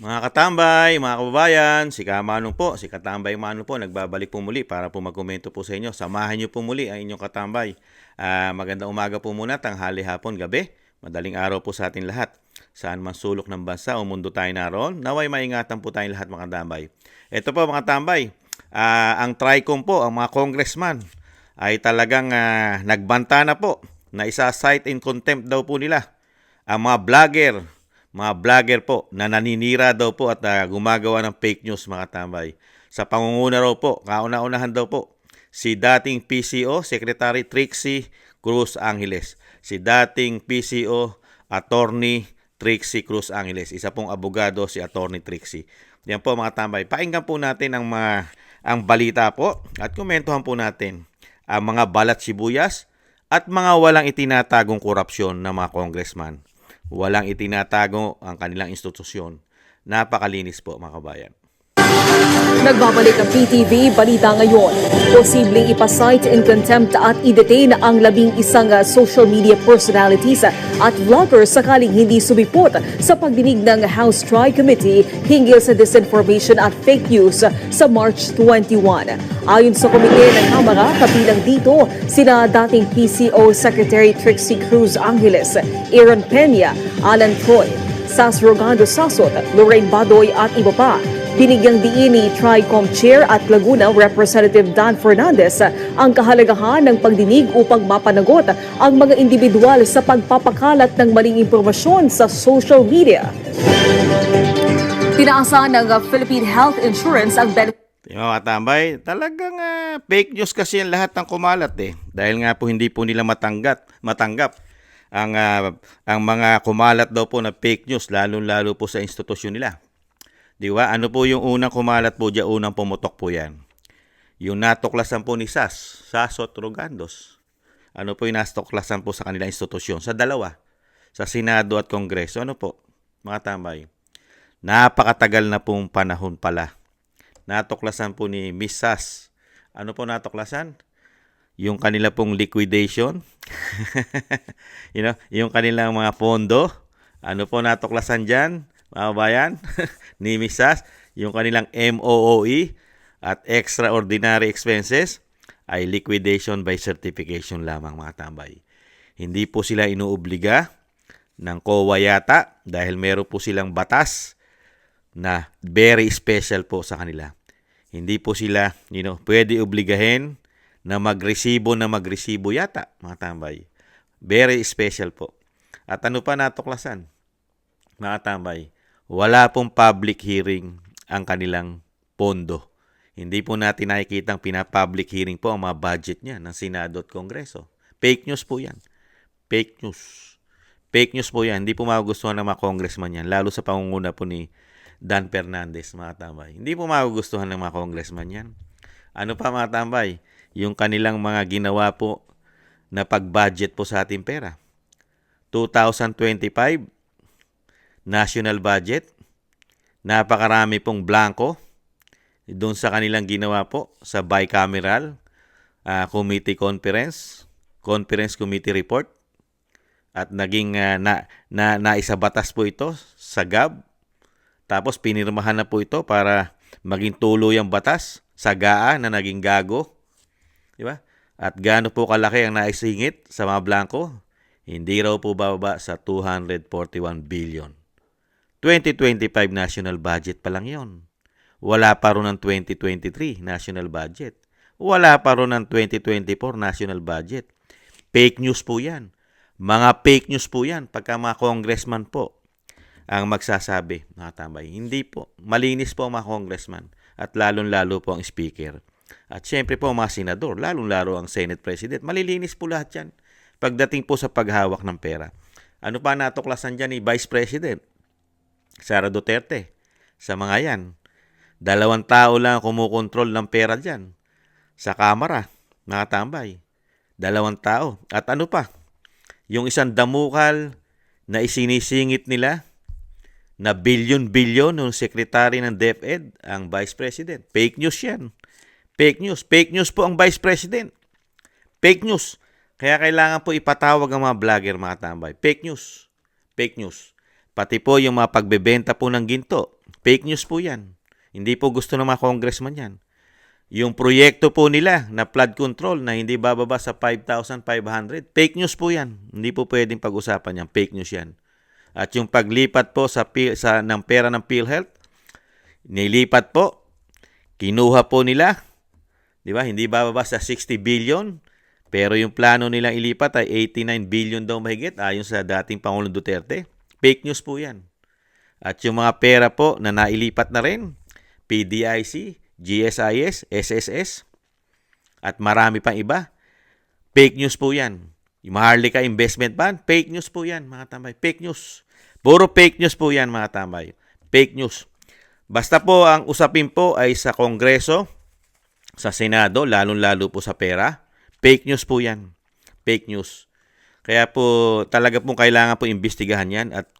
Mga katambay, mga kababayan, si Kamanong po, si Katambay Manong po, nagbabalik po muli para po magkomento po sa inyo. Samahan niyo po muli ang inyong katambay. Magandang umaga po muna, tanghali, hapon, gabi. Madaling araw po sa atin lahat. Saan man sulok ng bansa o mundo tayo naroon, naway maingatan po tayong lahat mga katambay. Ito po mga katambay, ang TRICOM po, ang mga congressman, ay talagang nagbanta na po na isa-cite in contempt daw po nila ang mga vlogger po na naninira daw po at gumagawa ng fake news mga tambay. Sa pangunguna raw po, kauna-unahan daw po, si dating PCO, Secretary Trixie Cruz Angeles. Si dating PCO, Attorney Trixie Cruz Angeles. Isa pong abogado si Attorney Trixie. Yan po mga tambay. Pakinggan po natin ang balita po at komentuhan po natin ang mga balat sibuyas at mga walang itinatagong korupsyon ng mga congressman. Walang itinatago ang kanilang institusyon. Napakalinis po mga kabayan. Nagbabalik ang PTV Balita ngayon. Posibleng ipasight in contempt at i-detain ang 11 social media personalities at vloggers sakaling hindi sumipot sa pagdinig ng House Tri-Committee hinggil sa disinformation at fake news sa March 21. Ayon sa komite ng Kamara, kabilang dito sina dating PCO Secretary Trixie Cruz Angeles, Aaron Peña, Alan Troy, Sas Rogando Sasot, Lorraine Badoy at iba pa. Binigyang diin ni TRICOM Chair at Laguna Representative Dan Fernandez ang kahalagahan ng pagdinig upang mapanagot ang mga individual sa pagpapakalat ng maling impormasyon sa social media. Tinaasan ng Philippine Health Insurance ang benefit. Mga katambay, talagang fake news kasi ang lahat ng kumalat eh. Dahil nga po hindi po nila matanggap ang mga kumalat daw po na fake news, lalo-lalo po sa institusyon nila. Di ba? Ano po yung unang kumalat po dyan, unang pumutok po yan? Yung natuklasan po ni Sasot Rogandos. Ano po yung natuklasan po sa kanilang institusyon? Sa dalawa, sa Senado at Kongreso. Ano po, mga tambay? Napakatagal na pong panahon pala. Natuklasan po ni Miss Sas. Ano po natuklasan? Yung kanila pong liquidation. Yung kanilang mga pondo. Ano po natuklasan dyan? Mga bayan, ni Miss Sas, yung kanilang MOOE at extraordinary expenses ay liquidation by certification lamang mga tambay. Hindi po sila inuobliga ng COA yata dahil meron po silang batas na very special po sa kanila. Hindi po sila pwede obligahin na magresibo yata mga tambay. Very special po. At ano pa natuklasan? Mga tambay, wala pong public hearing ang kanilang pondo. Hindi po natin nakikita ang pina-public hearing po ang mga budget niya ng Senado at Kongreso. Fake news po yan. Fake news. Fake news po yan. Hindi po magugustuhan ng mga congressman yan. Lalo sa pangunguna po ni Dan Fernandez, mga tambay. Hindi po magugustuhan ng mga congressman yan. Ano pa mga tambay? Yung kanilang mga ginawa po na pag-budget po sa ating pera. 2025, national budget, napakarami pong blanco doon sa kanilang ginawa po sa bicameral committee conference committee report at naging naisabatas po ito sa GAB. Tapos pinirmahan na po ito para maging tuluyang batas sa GAA na naging gago. Di ba? At gaano po kalaki ang naisingit sa mga blanco? Hindi raw po bababa sa 241 billion. 2025 national budget pa lang yon. Wala pa rin ng 2023 national budget. Wala pa rin ng 2024 national budget. Fake news po yan. Mga fake news po yan pagka mga congressman po ang magsasabi, mga tambay. Hindi po. Malinis po ang mga congressman at lalong-lalo po ang speaker. At syempre po ang mga senador, lalong-lalo ang Senate President. Malilinis po lahat yan pagdating po sa paghawak ng pera. Ano pa natuklasan dyan ni Vice President Sara Duterte sa mga yan? 2 tao lang kumukontrol ng pera dyan sa Kamara, mga tambay. 2 tao. At ano pa? Yung isang damukal na isinisingit nila na bilyon-bilyon ng sekretary ng DepEd, ang Vice President. Fake news yan. Fake news. Fake news po ang Vice President. Fake news. Kaya kailangan po ipatawag ang mga vlogger, mga tambay. Fake news. Fake news. Pati po yung mga pagbebenta po ng ginto. Fake news po yan. Hindi po gusto ng mga congressman yan. Yung proyekto po nila na flood control na hindi bababa sa 5,500, fake news po yan. Hindi po pwedeng pag-usapan yan. Fake news yan. At yung paglipat po ng pera ng PhilHealth, nilipat po, kinuha po nila, di ba? Hindi bababa sa 60 billion, pero yung plano nilang ilipat ay 89 billion daw mahigit ayon sa dating Pangulong Duterte. Fake news po yan. At yung mga pera po na nailipat na rin, PDIC, GSIS, SSS, at marami pang iba, fake news po yan. Yung Maharlika Investment Fund, fake news po yan, mga tambay. Fake news. Puro fake news po yan, mga tambay. Fake news. Basta po ang usapin po ay sa Kongreso, sa Senado, lalong-lalo po sa pera, fake news po yan. Fake news. Kaya po talaga po kailangan po imbestigahan yan at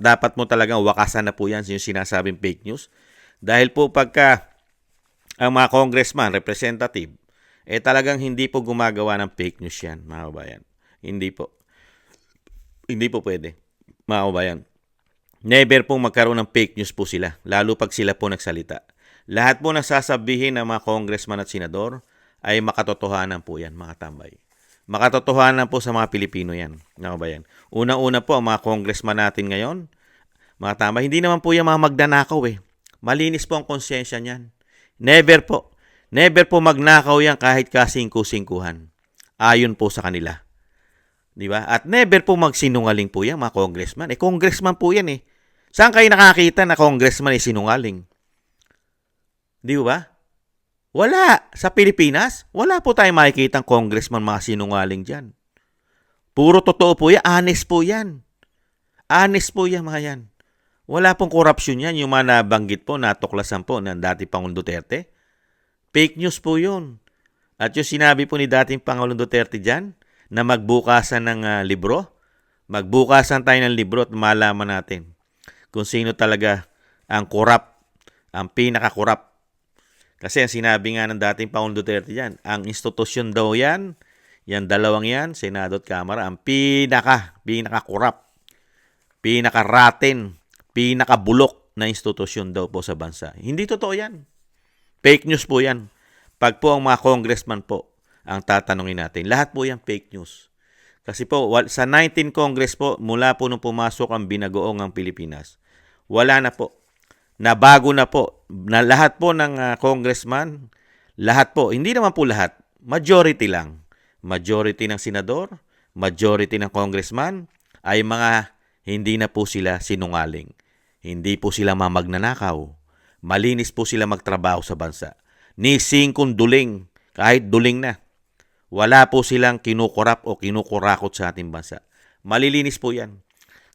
dapat mo talagang wakasan na po yan yung sinasabing fake news. Dahil po pagka ang mga congressman, representative, talagang hindi po gumagawa ng fake news yan, mga kabayan. Hindi po. Hindi po pwede, mga kabayan. Never pong magkaroon ng fake news po sila, lalo pag sila po nagsalita. Lahat po nasasabihin ng mga congressman at senador ay makatotohanan po yan, mga tambay. Makatotohanan po sa mga Pilipino yan, mga kabayan. Unang-una po, ang mga congressman natin ngayon, mga tambay, hindi naman po yan mga magdanakaw eh. Malinis po ang konsyensya niyan. Never po. Never po magnakaw yan kahit kasingku-singkuhan. Ayon po sa kanila. Di ba? At never po magsinungaling po yan, mga congressman. Congressman po yan eh. Saan kayo nakakita na congressman ay sinungaling? Di ba? Wala. Sa Pilipinas, wala po tayong makikitang congressman mga sinungaling dyan. Puro totoo po yan. Honest po yan. Honest po yan, mga yan. Wala pong korupsyon yan. Yung mga nabanggit po, natuklasan po ng dating Pangulong Duterte. Fake news po yun. At yung sinabi po ni dating Pangulong Duterte dyan, na magbukasan ng libro, magbukasan tayo ng libro at malaman natin kung sino talaga ang korap, ang pinaka-korap. Kasi ang sinabi nga ng dating Pangulong Duterte dyan, ang institusyon daw yan dalawang yan, Senado at Kamara, ang pinaka-korap, pinaka-raten, pinaka-bulok na institusyon daw po sa bansa. Hindi totoo yan. Fake news po yan. Pag po ang mga congressman po ang tatanungin natin, lahat po yan fake news. Kasi po, sa 19 Congress po, mula po nung pumasok ang binagoong ang Pilipinas, wala na po. Nabago na po. Na lahat po ng congressman, lahat po, hindi naman po lahat, majority lang. Majority ng senador, majority ng congressman, ay mga hindi na po sila sinungaling. Hindi po sila magnanakaw. Malinis po sila magtrabaho sa bansa. Ni singkong duling, kahit duling na. Wala po silang kinukurap o kinukurakot sa ating bansa. Malilinis po yan.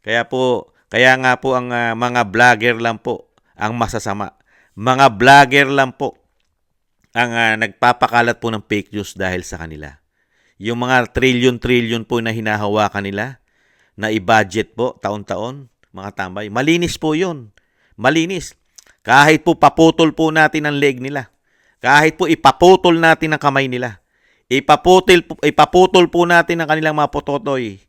Kaya nga po ang mga vlogger lang po ang masasama. Mga vlogger lang po ang nagpapakalat po ng fake news dahil sa kanila. Yung mga trillion po na hinahawakan nila, na i-budget po taon-taon, mga tambay, malinis po yun. Malinis. Kahit po paputol po natin ang leg nila. Kahit po ipaputol natin ang kamay nila. Ipaputol po natin ang kanilang mga pototoy,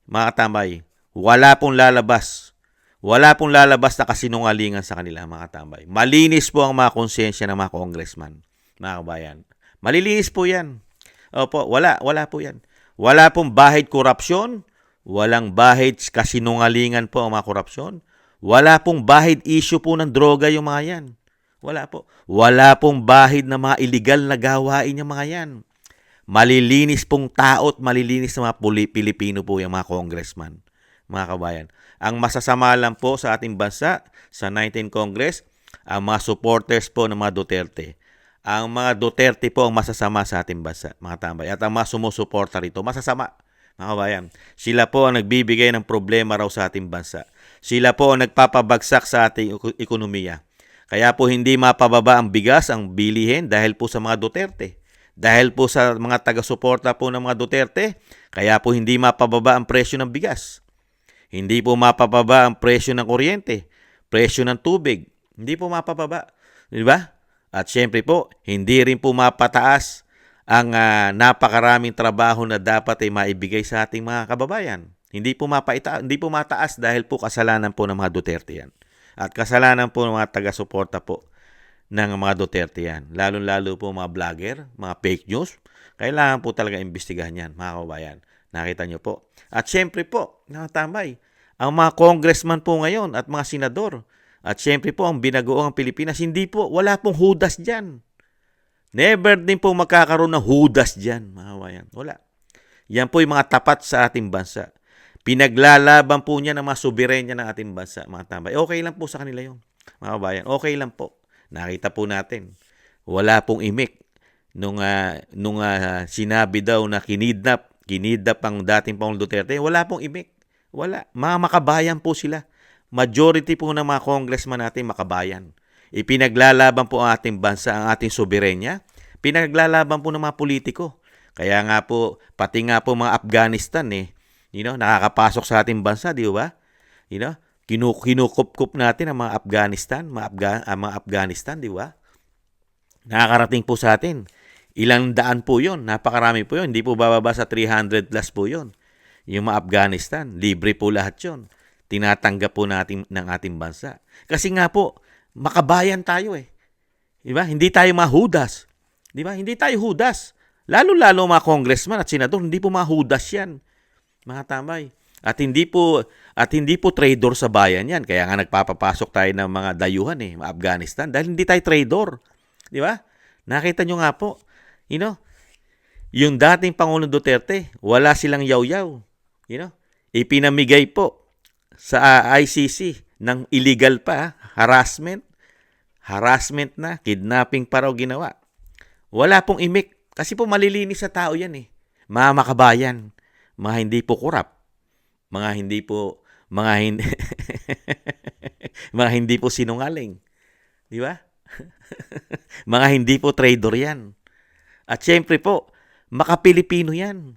mga tambay. Wala pong lalabas. Wala pong lalabas na kasinungalingan sa kanila, mga tambay. Malinis po ang mga konsensya ng mga congressman, mga kabayan. Malilinis po yan. Opo, wala po yan. Wala pong bahid korupsyon. Walang bahid kasinungalingan po ang mga korupsyon. Wala pong bahid issue po ng droga yung mga yan. Wala po. Wala pong bahid na mga illegal na gawain yung mga yan. Malilinis pong tao at malilinis na mga Pilipino po yung mga congressman, mga kabayan. Ang masasama lang po sa ating bansa, sa 19 Congress, ang mga supporters po ng mga Duterte. Ang mga Duterte po ang masasama sa ating bansa, mga tambay. At ang mga sumusuporta rito, masasama, mga kabayan. Sila po ang nagbibigay ng problema raw sa ating bansa. Sila po ang nagpapabagsak sa ating ekonomiya. Kaya po hindi mapababa ang bigas, ang bilihin dahil po sa mga Duterte. Dahil po sa mga taga-suporta po ng mga Duterte, kaya po hindi mapababa ang presyo ng bigas. Hindi po mapababa ang presyo ng kuryente, presyo ng tubig. Hindi po mapababa. Di ba? At syempre po, hindi rin po mapataas ang napakaraming trabaho na dapat ay maibigay sa ating mga kababayan. Hindi po mataas dahil po kasalanan po ng mga Duterte yan. At kasalanan po ng mga taga-suporta po ng mga Duterte yan. Lalo-lalo po mga vlogger, mga fake news. Kailangan po talaga imbestigahan yan, mga kababayan. Nakita nyo po. At syempre po, nakatambay, ang mga congressman po ngayon at mga senador, at syempre po ang binagoong Pilipinas, hindi po, wala pong hudas dyan. Never din po magkakaroon ng hudas dyan, mga kababayan. Wala. Yan po yung mga tapat sa ating bansa. Pinaglalaban po niya ng mga soberenya ng ating bansa, mga tambay. Okay lang po sa kanila yun, mga kababayan. Okay lang po. Nakita po natin. Wala pong imik nung sinabi daw na kinidnap ang dating Pangulong Duterte. Wala pong imik. Wala. Mga makabayan po sila. Majority po ng mga congressman natin makabayan. Ipinaglalaban po ang ating bansa, ang ating soberenya. Pinaglalaban po ng mga politiko. Kaya nga po, pati nga po mga Afghanistan nakakapasok sa ating bansa, di ba? Kinukup-kup natin ang mga Afghanistan, mga Afghanistan, di ba? Nakakarating po sa atin. Ilang daan po yun, napakarami po yun. Hindi po bababa sa 300 plus po yun. Yung mga Afghanistan, libre po lahat yun. Tinatanggap po natin ng ating bansa. Kasi nga po, makabayan tayo eh. Di ba? Hindi tayo mahudas. Di ba? Hindi tayo hudas. Lalo-lalo mga congressman at senador, hindi po mahudas yan. Mga tambay. At hindi po trader sa bayan yan. Kaya nga nagpapapasok tayo ng mga dayuhan mga Afghanistan. Dahil hindi tayo trader. Di ba? Nakita nyo nga po, yung dating Pangulong Duterte, wala silang yaw-yaw. Ipinamigay po sa ICC ng illegal pa, harassment na, kidnapping pa raw ginawa. Wala pong imik. Kasi po malilinis sa tao yan Mga makabayan, mga hindi po kurap, mga hindi mga hindi po sinungaling. Di ba? Mga hindi po trader yan. At syempre po, maka-Pilipino yan.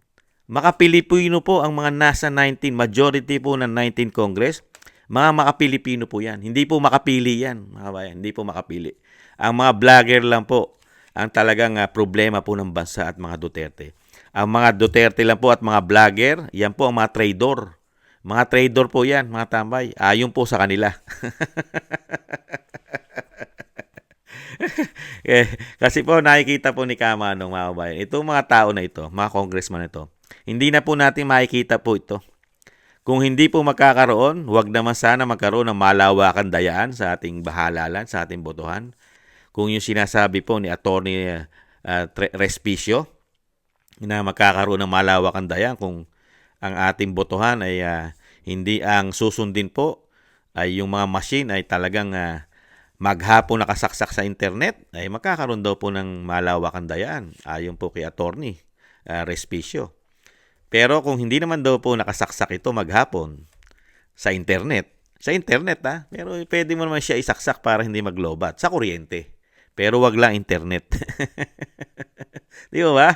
Maka-Pilipino po ang mga nasa 19, majority po ng 19 Congress, mga maka-Pilipino po yan. Hindi po makapili yan, mga bayan. Hindi po makapili. Ang mga vlogger lang po ang talagang problema po ng bansa at mga Duterte. Ang mga Duterte lang po at mga vlogger, yan po ang mga trader. Mga trader po yan, mga tambay. Ayon po sa kanila. Kasi po nakikita po ni Kamanong, mga kabayan, itong mga tao na ito, mga congressman ito, hindi na po natin makikita po ito. Kung hindi po magkakaroon, huwag naman sana magkaroon ng malawakan dayaan sa ating bahalalan, sa ating botohan. Kung yung sinasabi po ni Attorney Respicio na magkakaroon ng malawakan dayaan kung ang ating botohan ay hindi ang susundin po ay yung mga machine ay talagang maghapon nakasaksak sa internet, ay magkakaroon daw po ng malawakan dayaan ayon po kay Attorney Respicio. Pero kung hindi naman daw po nakasaksak ito maghapon sa internet pero pwede mo naman siya isaksak para hindi maglobat sa kuryente. Pero wag lang internet. Di ba?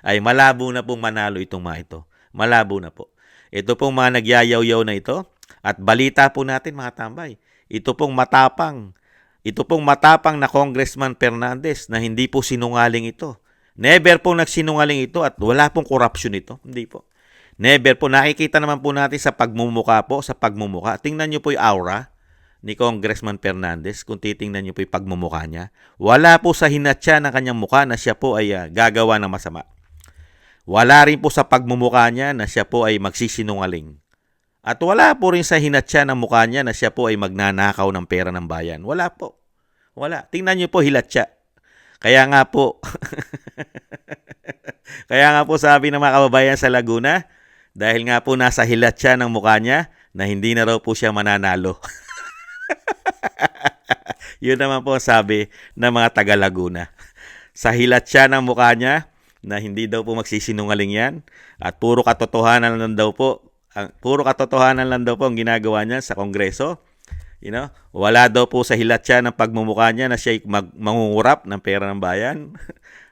Ay malabo na pong manalo itong mga ito. Malabo na po. Ito pong mga nagyayaw-yaw na ito at balita po natin mga tambay. Ito pong matapang na Congressman Fernandez na hindi po sinungaling ito. Never pong nagsinungaling ito at wala pong corruption ito. Hindi po. Never po. Nakikita naman po natin sa pagmumuka. Tingnan nyo po yung aura ni Congressman Fernandez. Kung titingnan nyo po yung pagmumuka niya. Wala po sa hinatya ng kanyang mukha na siya po ay gagawa ng masama. Wala rin po sa pagmumuka niya na siya po ay magsisinungaling. At wala po rin sa hinatya ng mukha niya na siya po ay magnanakaw ng pera ng bayan. Wala po. Wala. Tingnan nyo po hilatya. Kaya nga po, sabi ng mga kababayan sa Laguna, dahil nga po nasa hilatya ng mukha niya na hindi na raw po siya mananalo. Yun naman po sabi ng mga taga Laguna. Sa hilatya ng mukha niya na hindi daw po magsisinungaling yan at puro katotohanan lang daw po ang ginagawa niya sa Kongreso. Wala daw po sa hilatya ng pagmumukha niya na siya mangungurap ng pera ng bayan.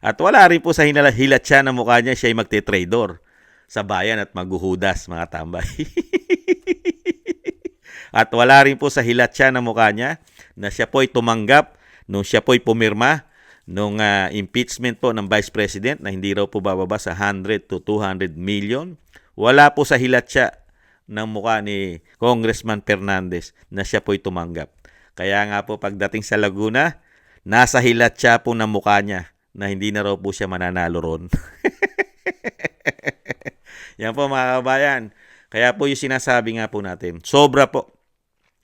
At wala rin po sa hilatya ng mukha niya siya magte-trador sa bayan at maghuhudas, mga tambay. At wala rin po sa hilatya ng mukha niya na siya po ay tumanggap nung siya po ay pumirma nung impeachment po ng Vice President na hindi raw po bababa sa 100 to 200 million. Wala po sa hilatya ng mukha ni Congressman Fernandez na siya po'y tumanggap. Kaya nga po pagdating sa Laguna, nasa hilatsa po ng mukha niya na hindi na raw po siya mananalo ron. Yan po mga kabayan. Kaya po yung sinasabi nga po natin, sobra po.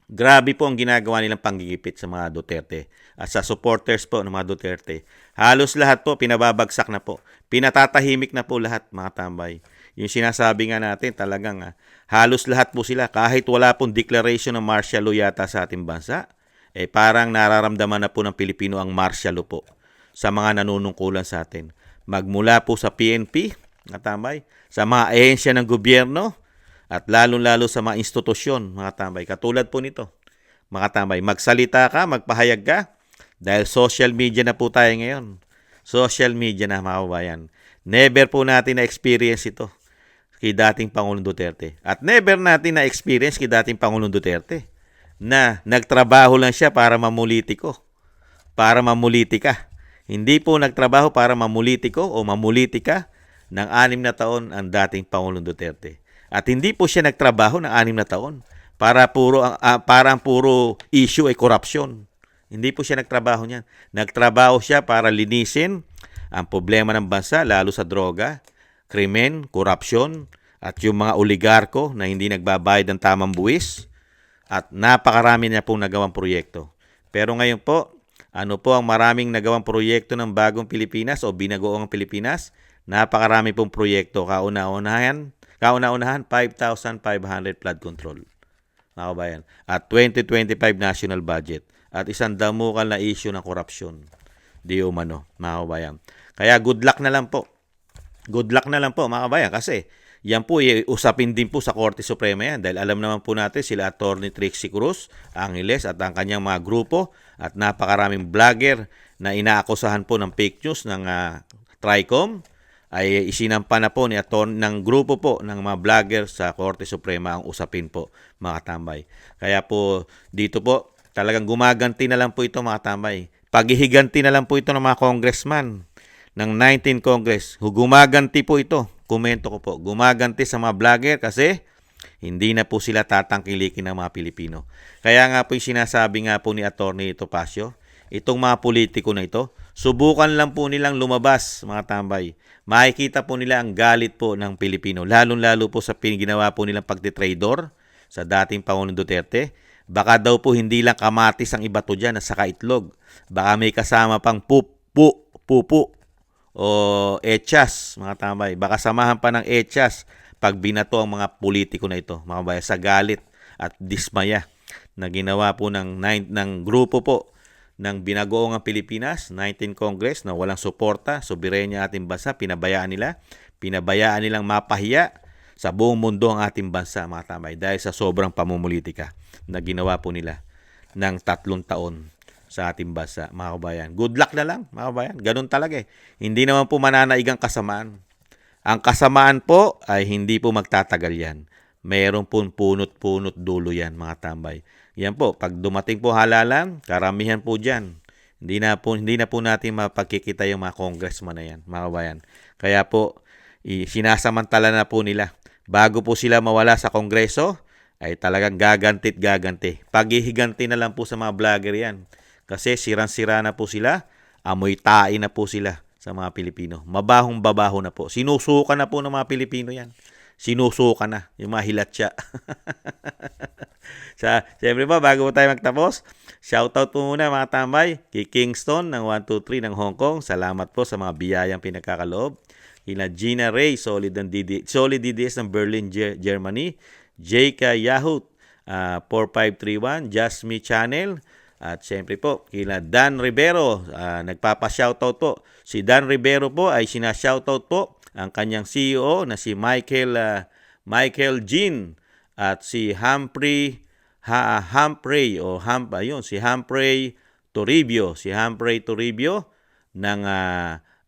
Grabe po ang ginagawa nilang panggigipit sa mga Duterte at sa supporters po ng mga Duterte. Halos lahat po pinababagsak na po. Pinatatahimik na po lahat mga tambay. Yung sinasabi nga natin talagang halos lahat po sila kahit wala pong declaration ng martial law yata sa ating bansa. Parang nararamdaman na po ng Pilipino ang martial law po sa mga nanunungkulan sa atin. Magmula po sa PNP, mga tambay, sa mga ahensya ng gobyerno, at lalong-lalo sa mga institusyon, mga tambay. Katulad po nito, mga tambay, magsalita ka, magpahayag ka, dahil social media na po tayo ngayon. Social media na, mga kabayan. Never po natin na-experience ito kay dating Pangulong Duterte. At never natin na-experience kay dating Pangulong Duterte na nagtrabaho lang siya para mamulitiko, para mamulitika. Hindi po nagtrabaho para mamulitiko o mamulitika ng 6 na taon ang dating Pangulong Duterte. At hindi po siya nagtrabaho ng 6 na taon para parang puro issue ay korupsyon. Hindi po siya nagtrabaho niyan. Nagtrabaho siya para linisin ang problema ng bansa, lalo sa droga, krimen, korupsyon, at yung mga oligarko na hindi nagbabayad ng tamang buwis. At napakarami niya pong nagawang proyekto. Pero ngayon po, ano po ang maraming nagawang proyekto ng bagong Pilipinas o binagoong Pilipinas? Napakarami pong proyekto. Kauna-unahan, 5,500 flood control. Mga kabayan. At 2025 national budget. At isang damukal na issue ng korupsyon. Di umano, mga kabayan. Kaya good luck na lang po. Good luck na lang po, mga kabayan. Kasi yan po, usapin din po sa Korte Suprema yan. Dahil alam naman po natin sila Attorney Trixie Cruz, Angeles at ang kanyang mga grupo at napakaraming vlogger na inaakusahan po ng fake news ng TRICOM ay isinampa na po ng grupo po ng mga vlogger sa Korte Suprema ang usapin po, mga tambay. Kaya po dito po talagang gumaganti na lang po ito, mga tambay. Paghihiganti na lang po ito ng mga congressman ng 19 Congress. Gumaganti po ito. Komento ko po. Gumaganti sa mga vlogger kasi hindi na po sila tatangkilikin ng mga Pilipino. Kaya nga po yung sinasabi nga po ni Atty. Topacio, itong mga politiko na ito, subukan lang po nilang lumabas, mga tambay. Makikita po nila ang galit po ng Pilipino. Lalong-lalo po sa ginawa po nilang pagtitrador sa dating Pangulong Duterte. Baka daw po hindi lang kamatis ang ibato dyan at saka itlog. Baka may kasama pang pupu o echas, mga tambay. Baka samahan pa ng echas pag binato ang mga politiko na ito, mga kabay, sa galit at dismaya na ginawa po ng grupo po ng binagoong ang Pilipinas, 19 Congress na walang suporta, soberenya ating bansa, pinabayaan nilang mapahiya sa buong mundo ang ating bansa, mga tambay, dahil sa sobrang pamumulitika na ginawa po nila ng 3 taon sa ating bansa, mga kabayan. Good luck na lang, mga kabayan. Ganun talaga eh. Hindi naman po mananaig ang kasamaan. Ang kasamaan po ay hindi po magtatagal yan. Mayroon po punot-punot dulo yan, mga tambay. Yan po, pag dumating po halalan, karamihan po dyan. Hindi na po natin mapagkikita yung mga congressman na yan, mga kabayan. Kaya po, sinasamantala na po nila. Bago po sila mawala sa kongreso, ay talagang gaganti. Paghihiganti na lang po sa mga vlogger yan. Kasi sirang-sira na po sila, amoy tae na po sila sa mga Pilipino. Mabahong-babaho na po. Sinusuka na po ng mga Pilipino yan. Sinusuka na yung mga hilatsa. Siyempre ba, bago po tayo magtapos, shoutout po muna mga tambay kay Kingston ng 123 ng Hong Kong. Salamat po sa mga biyayang pinagkakaloob. Kina Gina Ray, Solid DDS ng Berlin, Germany. Jake Yahoo, 4531, Just Me Channel. At siyempre po, kila Dan Rivero, nagpapa-shoutout po. Si Dan Rivero po ay sina-shoutout po ang kanyang CEO na si Michael Jean at si Humphrey Toribio ng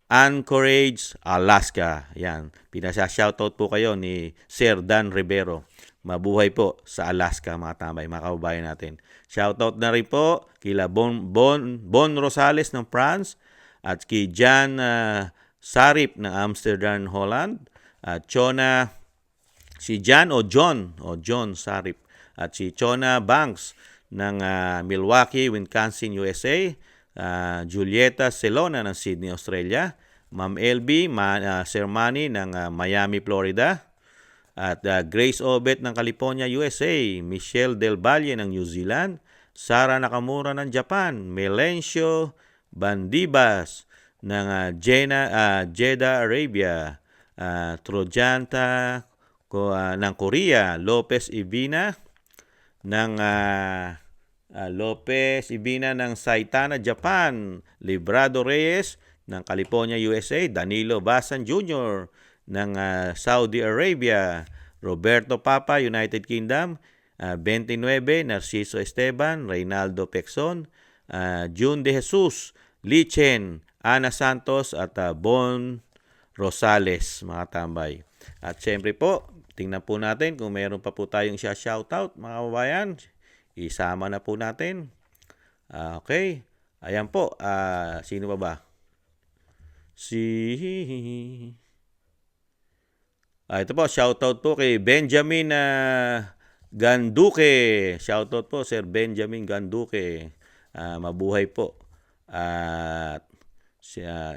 Anchorage, Alaska. Yan, pinasa-shoutout po kayo ni Sir Dan Rivero. Mabuhay po sa Alaska, mga tambay, mga kababayan natin. Shoutout na rin po kila Bon Rosales ng France at kay Jan Sarip ng Amsterdam, Holland. At si John Sarip at si Chona Banks ng Milwaukee, Wisconsin, USA. Julieta Celona ng Sydney, Australia. Ma'am LB Sir Manny ng Miami, Florida. At Grace Obet ng California, USA. Michelle Del Valle ng New Zealand. Sara Nakamura ng Japan. Melencio Bandibas ng Jeddah, Arabia. Trojanta ng Korea. Lopez Ibina ng Saitana, Japan. Librado Reyes ng California, USA. Danilo Basan Jr. ng Saudi Arabia. Roberto Papa, United Kingdom. 29, Narciso Esteban, Reynaldo Pexon. June De Jesus, Lee Chen, Ana Santos at Bon Rosales, mga tambay. At syempre po, tingnan po natin kung mayroon pa po tayong shoutout, mga kababayan. Isama na po natin. Okay. Ayan po. Sino pa ba? Ito po, shoutout po kay Benjamin Ganduque. Shoutout po, Sir Benjamin Ganduque. Mabuhay po. At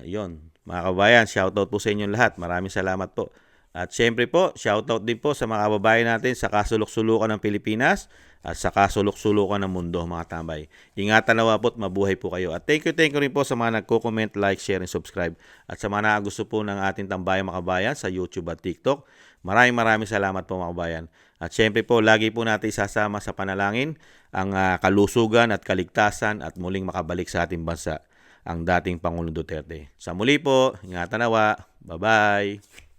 yun, mga kababayan, shoutout po sa inyong lahat. Maraming salamat po. At syempre po, shoutout din po sa mga kababayan natin sa kasulok-sulukan ng Pilipinas at sa kasulok-sulukan ng mundo, mga tambay. Ingatan nawa po at mabuhay po kayo. At thank you rin po sa mga nagko-comment, like, share, and subscribe. At sa mga gusto po ng ating tambayan, mga kababayan, sa YouTube at TikTok. Maraming salamat po, mga kababayan. At syempre po, lagi po natin isasama sa panalangin ang kalusugan at kaligtasan at muling makabalik sa ating bansa ang dating Pangulong Duterte. Sa muli po, ingatan nawa. Bye-bye.